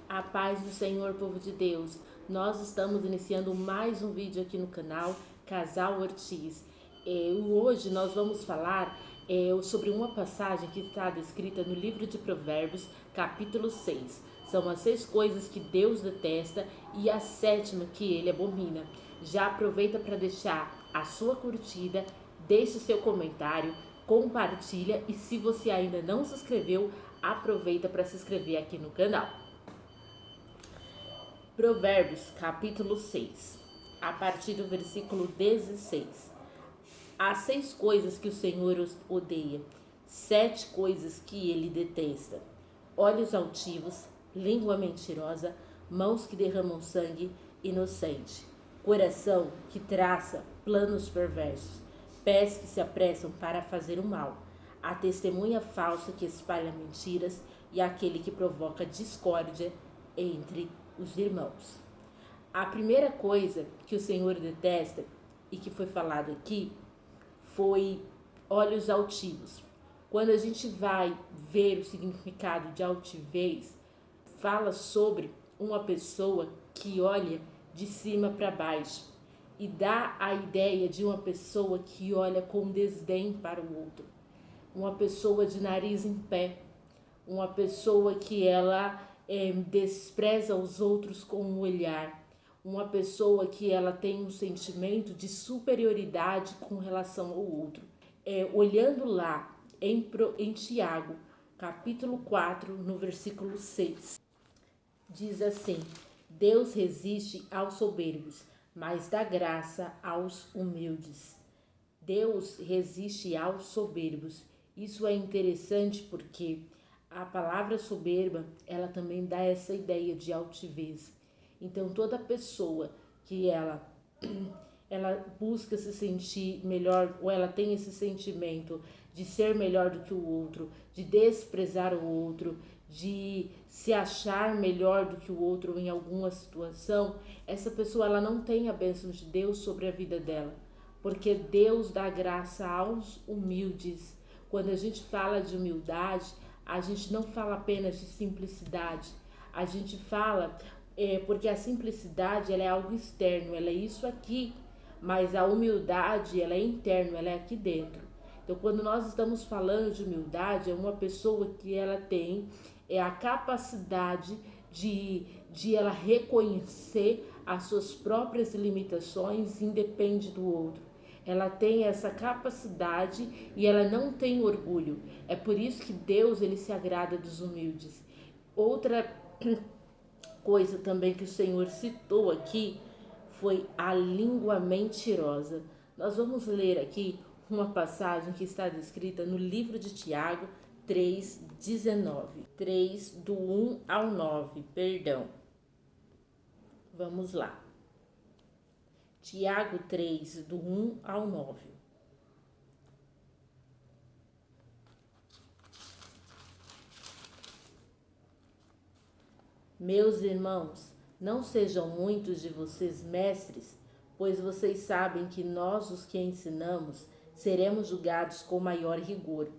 A paz do Senhor, povo de Deus. Nós estamos iniciando mais um vídeo aqui no canal Casal Ortiz. Hoje nós vamos falar sobre uma passagem que está descrita no livro de Provérbios, capítulo 6. São as 6 coisas que Deus detesta e a 7ª que ele abomina. Já aproveita para deixar a sua curtida, deixe seu comentário, compartilha e se você ainda não se inscreveu, aproveita para se inscrever aqui no canal. Provérbios, capítulo 6, a partir do versículo 16. Há 6 coisas que o Senhor odeia, 7 coisas que ele detesta: olhos altivos, língua mentirosa, mãos que derramam sangue inocente, coração que traça planos perversos, pés que se apressam para fazer o mal, a testemunha falsa que espalha mentiras e aquele que provoca discórdia entre os irmãos. A primeira coisa que o Senhor detesta e que foi falado aqui foi olhos altivos. Quando a gente vai ver o significado de altivez, fala sobre uma pessoa que olha de cima para baixo e dá a ideia de uma pessoa que olha com desdém para o outro, uma pessoa de nariz em pé, uma pessoa que ela despreza os outros com um olhar, uma pessoa que ela tem um sentimento de superioridade com relação ao outro. Olhando lá em Tiago, capítulo 4, no versículo 6, diz assim: Deus resiste aos soberbos, mas dá graça aos humildes. Deus resiste aos soberbos. Isso é interessante porque a palavra soberba, ela também dá essa ideia de altivez. Então, toda pessoa que ela busca se sentir melhor, ou ela tem esse sentimento de ser melhor do que o outro, de desprezar o outro, de se achar melhor do que o outro em alguma situação, essa pessoa ela não tem a bênção de Deus sobre a vida dela, porque Deus dá graça aos humildes. Quando a gente fala de humildade, a gente não fala apenas de simplicidade, a gente fala porque a simplicidade ela é algo externo, ela é isso aqui, mas a humildade ela é interna, ela é aqui dentro. Então, quando nós estamos falando de humildade, é uma pessoa que ela tem a capacidade de ela reconhecer as suas próprias limitações, independe do outro. Ela tem essa capacidade e ela não tem orgulho. É por isso que Deus ele se agrada dos humildes. Outra coisa também que o Senhor citou aqui foi a língua mentirosa. Nós vamos ler aqui uma passagem que está descrita no livro de Tiago 3:19. 3 do 1 ao 9, perdão. Vamos lá. Tiago 3, do 1 ao 9. Meus irmãos, não sejam muitos de vocês mestres, pois vocês sabem que nós, os que ensinamos, seremos julgados com maior rigor.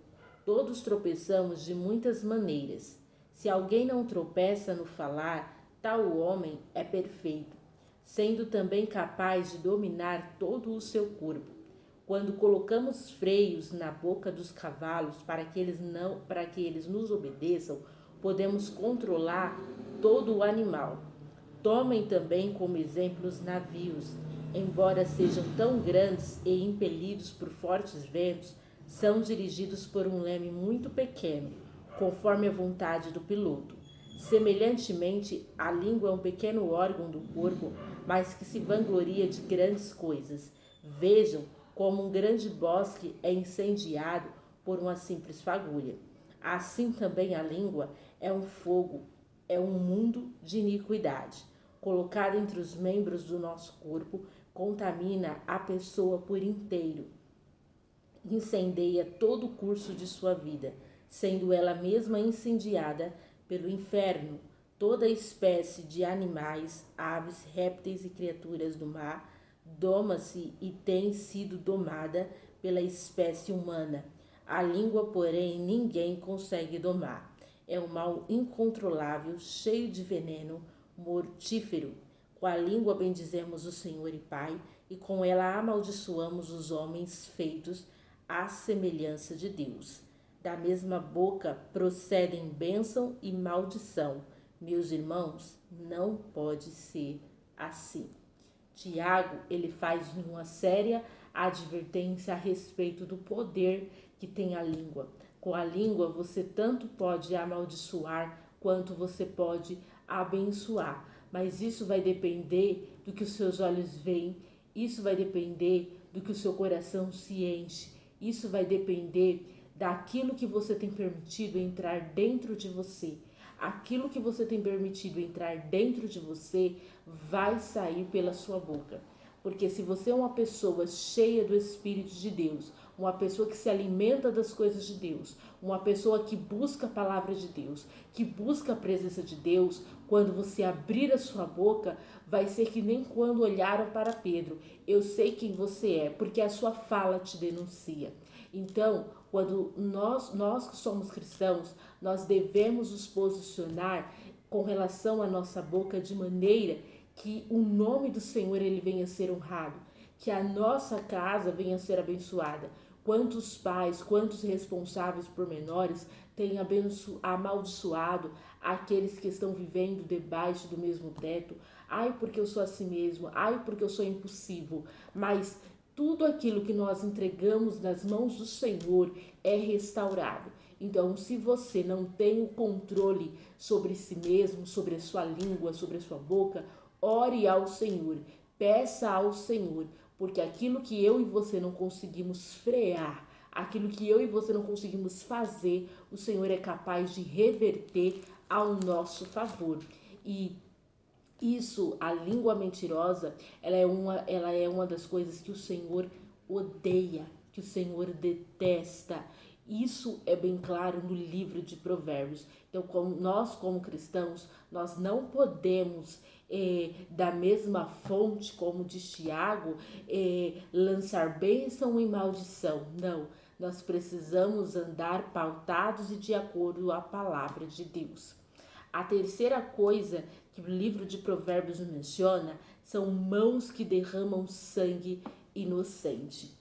Todos tropeçamos de muitas maneiras. Se alguém não tropeça no falar, tal homem é perfeito, sendo também capaz de dominar todo o seu corpo. Quando colocamos freios na boca dos cavalos para que eles nos obedeçam, podemos controlar todo o animal. Tomem também como exemplo os navios. Embora sejam tão grandes e impelidos por fortes ventos, são dirigidos por um leme muito pequeno, conforme a vontade do piloto. Semelhantemente, a língua é um pequeno órgão do corpo, mas que se vangloria de grandes coisas. Vejam como um grande bosque é incendiado por uma simples fagulha. Assim também a língua é um fogo, é um mundo de iniquidade. Colocada entre os membros do nosso corpo, contamina a pessoa por inteiro. Incendeia todo o curso de sua vida, sendo ela mesma incendiada pelo inferno. Toda espécie de animais, aves, répteis e criaturas do mar doma-se e tem sido domada pela espécie humana. A língua, porém, ninguém consegue domar. é um mal incontrolável, cheio de veneno, mortífero. Com a língua bendizemos o Senhor e Pai, e com ela amaldiçoamos os homens feitos à semelhança de Deus. Da mesma boca procedem bênção e maldição. Meus irmãos, não pode ser assim. Tiago, ele faz uma séria advertência a respeito do poder que tem a língua. Com a língua você tanto pode amaldiçoar quanto você pode abençoar. Mas isso vai depender do que os seus olhos veem, isso vai depender do que o seu coração se enche, isso vai depender daquilo que você tem permitido entrar dentro de você. Aquilo que você tem permitido entrar dentro de você vai sair pela sua boca. Porque se você é uma pessoa cheia do Espírito de Deus, uma pessoa que se alimenta das coisas de Deus, uma pessoa que busca a palavra de Deus, que busca a presença de Deus, quando você abrir a sua boca, vai ser que nem quando olharam para Pedro. Eu sei quem você é, porque a sua fala te denuncia. Então, quando nós que somos cristãos, nós devemos nos posicionar com relação à nossa boca de maneira que o nome do Senhor ele venha a ser honrado, que a nossa casa venha a ser abençoada. Quantos pais, quantos responsáveis por menores têm amaldiçoado aqueles que estão vivendo debaixo do mesmo teto? Ai, porque eu sou assim mesmo, ai, porque eu sou impossível. Mas tudo aquilo que nós entregamos nas mãos do Senhor é restaurado. Então, se você não tem o controle sobre si mesmo, sobre a sua língua, sobre a sua boca, ore ao Senhor, peça ao Senhor, porque aquilo que eu e você não conseguimos frear, aquilo que eu e você não conseguimos fazer, o Senhor é capaz de reverter ao nosso favor. E isso, a língua mentirosa, ela é uma das coisas que o Senhor odeia, que o Senhor detesta. Isso é bem claro no livro de Provérbios. Então, como cristãos, nós não podemos, da mesma fonte, como diz Tiago, lançar bênção e maldição. Não, nós precisamos andar pautados e de acordo com a palavra de Deus. A terceira coisa que o livro de Provérbios menciona são mãos que derramam sangue inocente.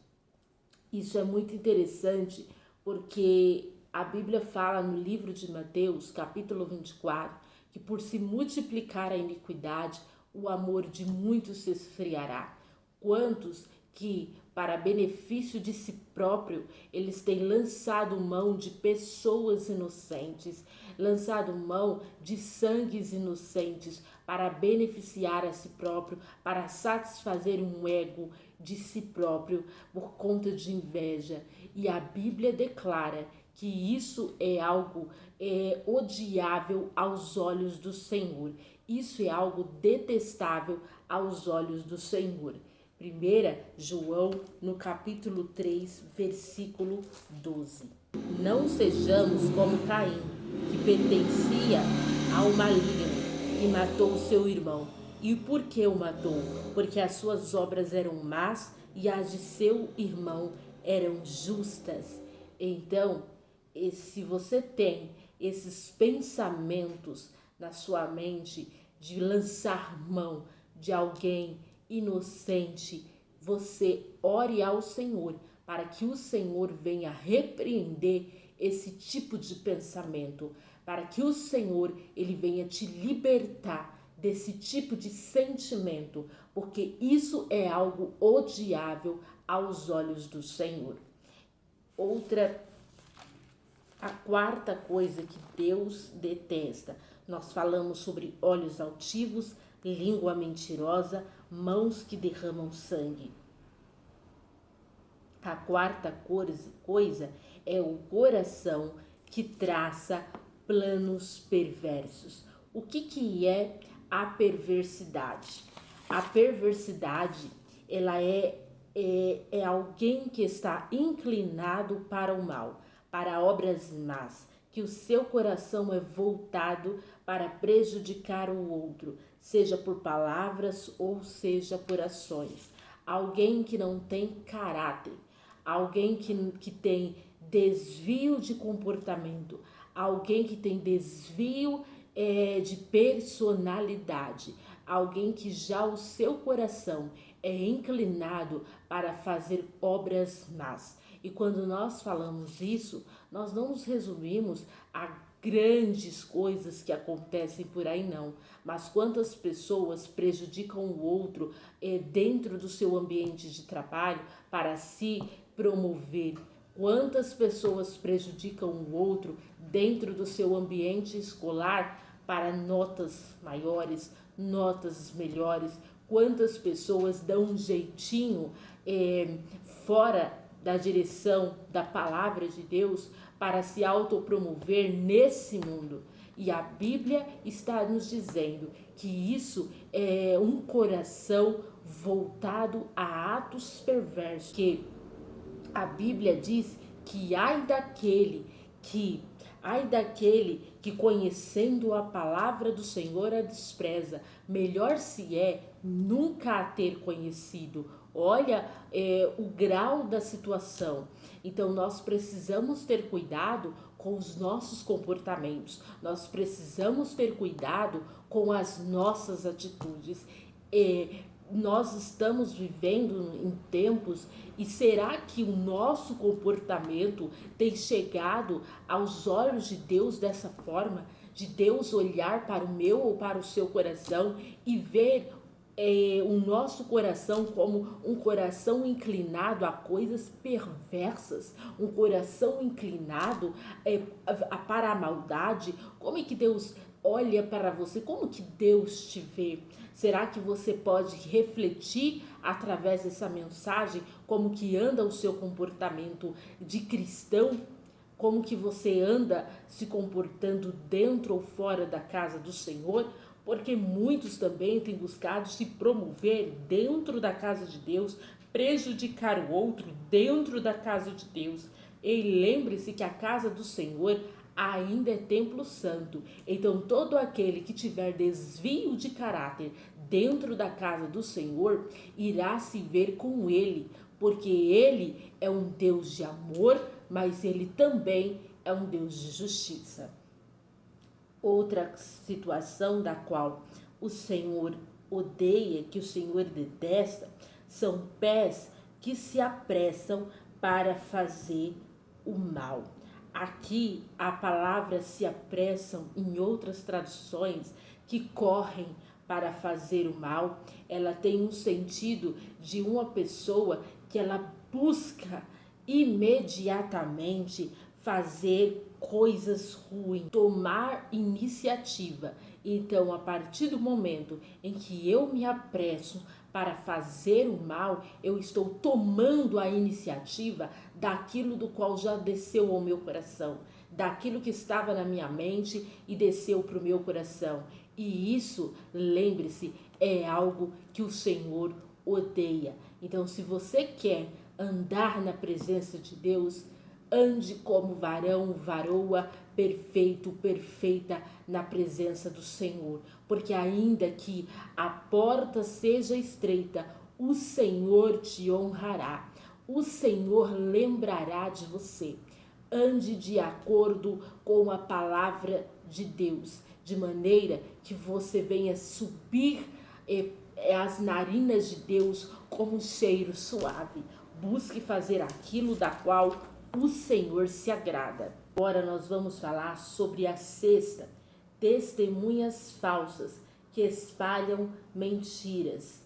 Isso é muito interessante porque a Bíblia fala no livro de Mateus, capítulo 24, que por se multiplicar a iniquidade, o amor de muitos se esfriará. Quantos que, para benefício de si próprio, eles têm lançado mão de pessoas inocentes, lançado mão de sangues inocentes para beneficiar a si próprio, para satisfazer um ego de si próprio por conta de inveja. E a Bíblia declara que isso é algo odiável aos olhos do Senhor. Isso é algo detestável aos olhos do Senhor. 1 João, no capítulo 3, versículo 12. Não sejamos como Caim, que pertencia ao maligno e matou seu irmão. E por que o matou? Porque as suas obras eram más e as de seu irmão eram justas. Então, se você tem esses pensamentos na sua mente de lançar mão de alguém inocente, você ore ao Senhor para que o Senhor venha repreender esse tipo de pensamento, para que o Senhor ele venha te libertar desse tipo de sentimento, porque isso é algo odiável aos olhos do Senhor. A quarta coisa que Deus detesta, nós falamos sobre olhos altivos, língua mentirosa, mãos que derramam sangue. A quarta coisa é o coração que traça planos perversos. O que é a perversidade? A perversidade, ela é alguém que está inclinado para o mal, para obras más, que o seu coração é voltado para prejudicar o outro, seja por palavras ou seja por ações. Alguém que não tem caráter, alguém que tem desvio de comportamento, alguém que tem desvio de personalidade, alguém que já o seu coração é inclinado para fazer obras más. E quando nós falamos isso, nós não nos resumimos a grandes coisas que acontecem por aí, não. Mas quantas pessoas prejudicam o outro dentro do seu ambiente de trabalho para se promover? Quantas pessoas prejudicam o outro dentro do seu ambiente escolar para notas maiores, notas melhores? Quantas pessoas dão um jeitinho fora da direção da palavra de Deus para se autopromover nesse mundo? E a Bíblia está nos dizendo que isso é um coração voltado a atos perversos, que a Bíblia diz que ai daquele que conhecendo a palavra do Senhor a despreza, melhor se é nunca a ter conhecido. Olha o grau da situação. Então nós precisamos ter cuidado com os nossos comportamentos, nós precisamos ter cuidado com as nossas atitudes. Nós estamos vivendo em tempos, e será que o nosso comportamento tem chegado aos olhos de Deus dessa forma? De Deus olhar para o meu ou para o seu coração e ver o nosso coração como um coração inclinado a coisas perversas, um coração inclinado para a maldade? Como é que Deus olha para você? Como que Deus te vê? Será que você pode refletir através dessa mensagem como que anda o seu comportamento de cristão? Como que você anda se comportando dentro ou fora da casa do Senhor? Porque muitos também têm buscado se promover dentro da casa de Deus, prejudicar o outro dentro da casa de Deus. E lembre-se que a casa do Senhor ainda é templo santo. Então todo aquele que tiver desvio de caráter dentro da casa do Senhor irá se ver com ele, porque ele é um Deus de amor, mas ele também é um Deus de justiça. Outra situação da qual o Senhor odeia, que o Senhor detesta, são pés que se apressam para fazer o mal. Aqui a palavra se apressam, em outras traduções, que correm para fazer o mal. Ela tem um sentido de uma pessoa que ela busca imediatamente fazer coisas ruins, tomar iniciativa. Então, a partir do momento em que eu me apresso para fazer o mal, eu estou tomando a iniciativa daquilo do qual já desceu ao meu coração, daquilo que estava na minha mente e desceu para o meu coração. E isso, lembre-se, é algo que o Senhor odeia. Então, se você quer andar na presença de Deus, ande como varão, varoa, perfeito, perfeita na presença do Senhor. Porque ainda que a porta seja estreita, o Senhor te honrará. O Senhor lembrará de você. Ande de acordo com a palavra de Deus, de maneira que você venha subir as narinas de Deus como um cheiro suave. Busque fazer aquilo da qual o Senhor se agrada. Agora nós vamos falar sobre a sexta: testemunhas falsas que espalham mentiras.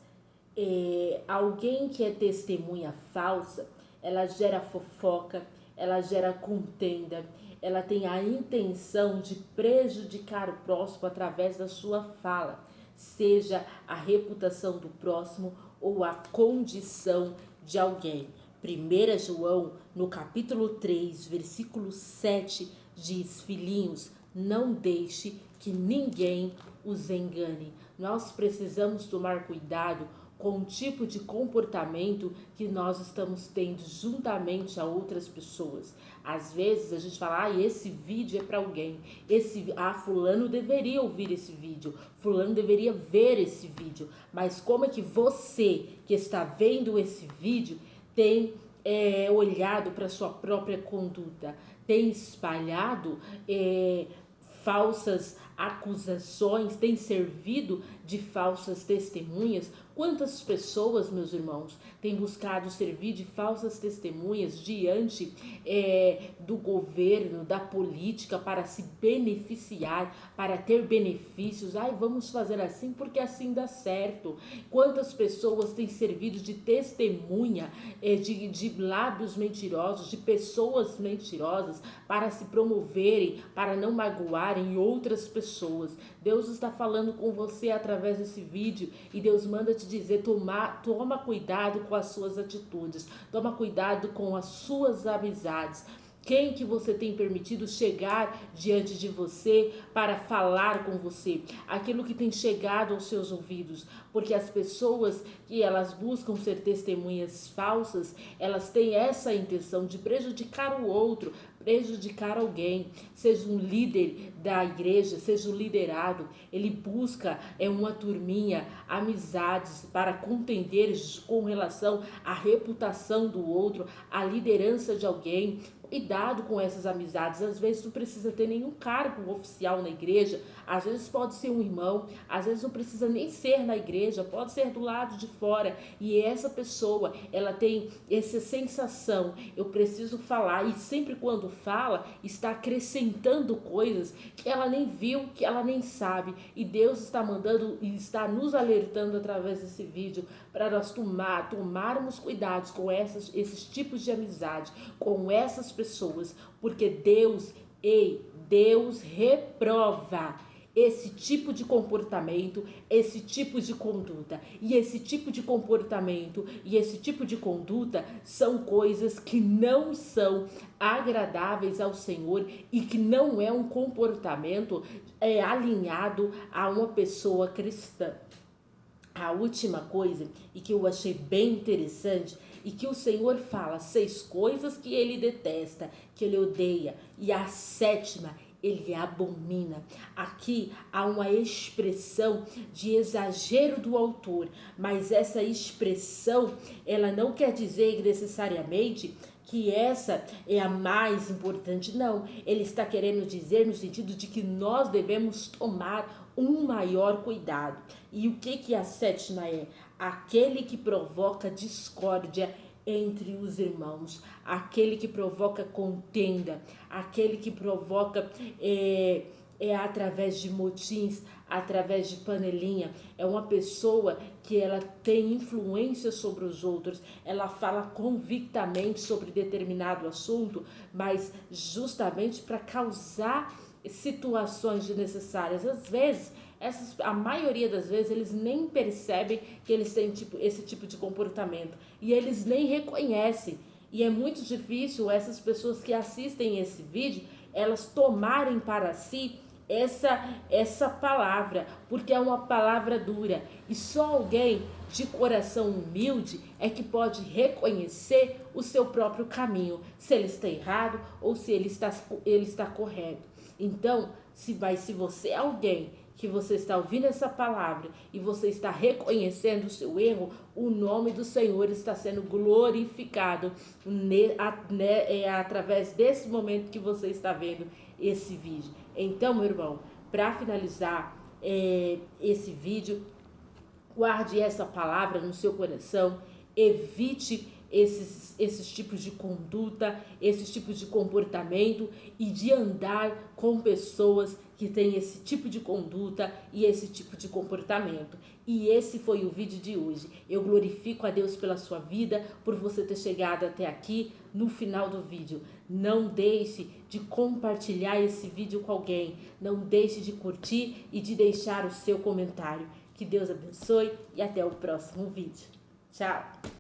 Alguém que é testemunha falsa, ela gera fofoca, ela gera contenda, ela tem a intenção de prejudicar o próximo através da sua fala, seja a reputação do próximo ou a condição de alguém. 1 João, no capítulo 3, versículo 7, diz: filhinhos, não deixe que ninguém os engane. Nós precisamos tomar cuidado com o tipo de comportamento que nós estamos tendo juntamente a outras pessoas. Às vezes a gente fala, esse vídeo é para alguém, fulano deveria ouvir esse vídeo, fulano deveria ver esse vídeo, mas como é que você que está vendo esse vídeo tem olhado para sua própria conduta, tem espalhado falsas acusações, tem servido de falsas testemunhas? Quantas pessoas, meus irmãos, têm buscado servir de falsas testemunhas diante do governo, da política, para se beneficiar, para ter benefícios? Ai, vamos fazer assim porque assim dá certo. Quantas pessoas têm servido de testemunha, de lábios mentirosos, de pessoas mentirosas, para se promoverem, para não magoarem outras pessoas? Deus está falando com você através desse vídeo e Deus manda te dizer: toma cuidado com as suas atitudes, toma cuidado com as suas amizades. Quem que você tem permitido chegar diante de você para falar com você? Aquilo que tem chegado aos seus ouvidos. Porque as pessoas que elas buscam ser testemunhas falsas, elas têm essa intenção de prejudicar o outro, prejudicar alguém. Seja um líder da igreja, seja um liderado, ele busca uma turminha, amizades para contender com relação à reputação do outro, à liderança de alguém. Cuidado com essas amizades. Às vezes não precisa ter nenhum cargo oficial na igreja, às vezes pode ser um irmão, às vezes não precisa nem ser na igreja, pode ser do lado de fora, e essa pessoa, ela tem essa sensação: eu preciso falar, e sempre quando fala, está acrescentando coisas que ela nem viu, que ela nem sabe, e Deus está mandando e está nos alertando através desse vídeo para nós tomarmos cuidados com esses tipos de amizade, com essas pessoas, porque Deus reprova esse tipo de comportamento, esse tipo de conduta. E esse tipo de comportamento e esse tipo de conduta são coisas que não são agradáveis ao Senhor e que não é um comportamento alinhado a uma pessoa cristã. A última coisa, e que eu achei bem interessante, e que o Senhor fala 6 coisas que ele detesta, que ele odeia, e a 7ª ele abomina. Aqui há uma expressão de exagero do autor, mas essa expressão, ela não quer dizer necessariamente que essa é a mais importante, não. Ele está querendo dizer no sentido de que nós devemos tomar um maior cuidado. E o que a 7ª é? Aquele que provoca discórdia entre os irmãos, aquele que provoca contenda, aquele que provoca através de motins, através de panelinha. É uma pessoa que ela tem influência sobre os outros, ela fala convictamente sobre determinado assunto, mas justamente para causar situações desnecessárias. Às vezes, a maioria das vezes, eles nem percebem que eles têm esse tipo de comportamento e eles nem reconhecem. E é muito difícil essas pessoas que assistem esse vídeo, elas tomarem para si essa palavra, porque é uma palavra dura. E só alguém de coração humilde é que pode reconhecer o seu próprio caminho, se ele está errado ou se ele está correto. Então, se você é alguém que você está ouvindo essa palavra e você está reconhecendo o seu erro, o nome do Senhor está sendo glorificado através desse momento que você está vendo esse vídeo. Então, meu irmão, para finalizar esse vídeo, guarde essa palavra no seu coração, evite esses tipos de conduta, esses tipos de comportamento e de andar com pessoas que têm esse tipo de conduta e esse tipo de comportamento. E esse foi o vídeo de hoje. Eu glorifico a Deus pela sua vida, por você ter chegado até aqui no final do vídeo. Não deixe de compartilhar esse vídeo com alguém. Não deixe de curtir e de deixar o seu comentário. Que Deus abençoe e até o próximo vídeo. Tchau!